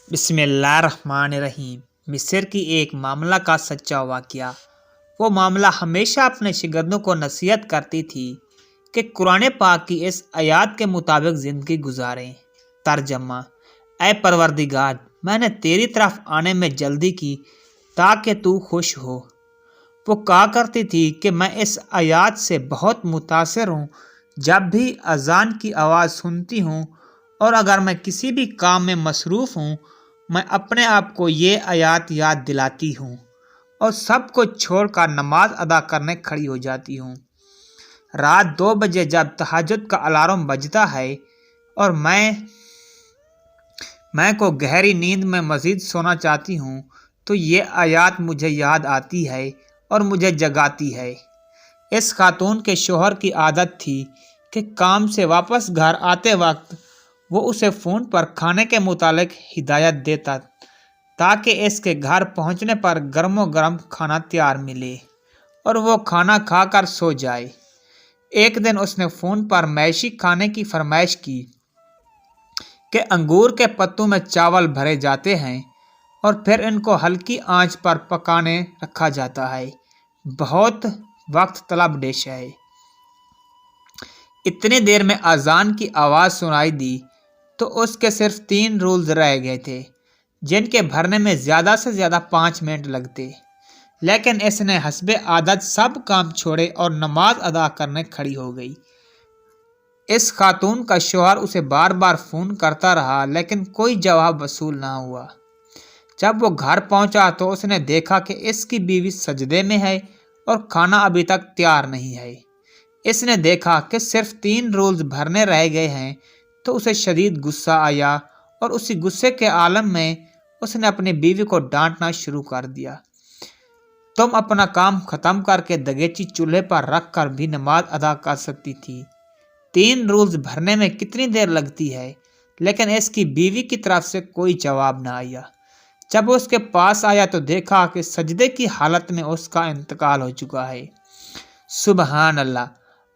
बिस्मिल्लाहिर्रहमानिर्रहीम। मिस्र की एक मामला का सच्चा वाक़या। वो मामला हमेशा अपने शिगर्दों को नसीहत करती थी कि कुरान पाक की इस आयत के मुताबिक ज़िंदगी गुजारें। तर्जमा: ऐ परवरदिगार, मैंने तेरी तरफ आने में जल्दी की ताकि तू खुश हो। वो कहा करती थी कि मैं इस आयत से बहुत मुतासिर हूँ। जब भी अजान की आवाज़ सुनती हूँ और अगर मैं किसी भी काम में मसरूफ़ हूँ, मैं अपने आप को ये आयत याद दिलाती हूँ और सब कुछ छोड़कर नमाज अदा करने खड़ी हो जाती हूँ। रात 2 बजे जब तहज्जुद का अलार्म बजता है और मैं को गहरी नींद में मज़ीद सोना चाहती हूँ, तो ये आयत मुझे याद आती है और मुझे जगाती है। इस खातून के शौहर की आदत थी कि काम से वापस घर आते वक्त वो उसे फ़ोन पर खाने के मुतालिक हिदायत देता ताकि इसके घर पहुंचने पर गर्मो गर्म खाना तैयार मिले और वो खाना खाकर सो जाए। एक दिन उसने फ़ोन पर मैशी खाने की फरमाइश की कि अंगूर के पत्तों में चावल भरे जाते हैं और फिर इनको हल्की आंच पर पकाने रखा जाता है। बहुत वक्त तलब डिश है। इतनी देर में अजान की आवाज़ सुनाई दी तो उसके सिर्फ 3 रूल्स रह गए थे, जिनके भरने में ज़्यादा से ज़्यादा 5 मिनट लगते। लेकिन इसने हस्बे आदत सब काम छोड़े और नमाज अदा करने खड़ी हो गई। इस खातून का शौहर उसे बार बार फ़ोन करता रहा, लेकिन कोई जवाब वसूल ना हुआ। जब वो घर पहुंचा तो उसने देखा कि इसकी बीवी सजदे में है और खाना अभी तक तैयार नहीं है। इसने देखा कि सिर्फ 3 रूल्स भरने रह गए हैं तो उसे शदीद गुस्सा आया और उसी गुस्से के आलम में उसने अपनी बीवी को डांटना शुरू कर दिया। तुम अपना काम ख़त्म करके दगेची चूल्हे पर रख कर भी नमाज अदा कर सकती थी। 3 रूल्स भरने में कितनी देर लगती है? लेकिन इसकी बीवी की तरफ से कोई जवाब ना आया। जब वो उसके पास आया तो देखा कि सजदे की हालत में उसका इंतकाल हो चुका है। सुबहान अल्लाह!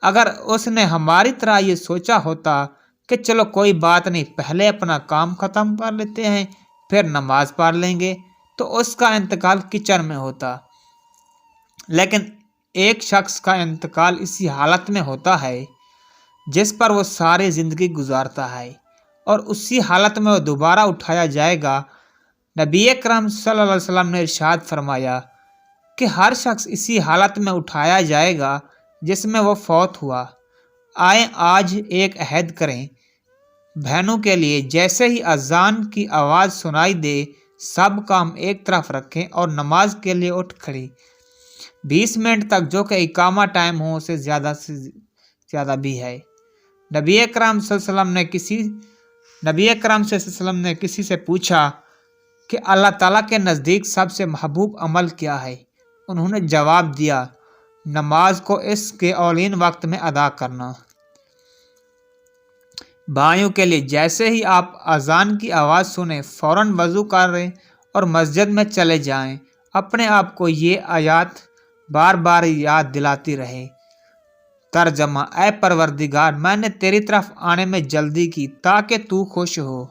अगर उसने हमारी तरह ये सोचा होता कि चलो कोई बात नहीं, पहले अपना काम ख़त्म कर लेते हैं फिर नमाज पढ़ लेंगे, तो उसका इंतकाल किचन में होता। लेकिन एक शख्स का इंतकाल इसी हालत में होता है जिस पर वो सारी ज़िंदगी गुजारता है और उसी हालत में वो दोबारा उठाया जाएगा। नबी अकरम सल्लल्लाहु अलैहि वसल्लम ने इरशाद फरमाया कि हर शख्स इसी हालत में उठाया जाएगा जिसमें वो फौत हुआ। आए आज एक अहद करें बहनों के लिए, जैसे ही अजान की आवाज़ सुनाई दे सब काम एक तरफ रखें और नमाज के लिए उठ खड़ी। 20 मिनट तक, जो कि इकामा टाइम हो, उसे ज़्यादा से ज़्यादा भी है। नबी अकरम सल्लल्लाहु अलैहि वसल्लम ने किसी से पूछा कि अल्लाह ताला के नज़दीक सबसे महबूब अमल क्या है? उन्होंने जवाब दिया, नमाज को इसके औलीन वक्त में अदा करना। भाइयों के लिए, जैसे ही आप अजान की आवाज़ सुने फ़ौरन वज़ू करें और मस्जिद में चले जाएं। अपने आप को ये आयत बार बार याद दिलाती रहे। तर्जमा: ऐ परवरदिगार, मैंने तेरी तरफ आने में जल्दी की ताकि तू खुश हो।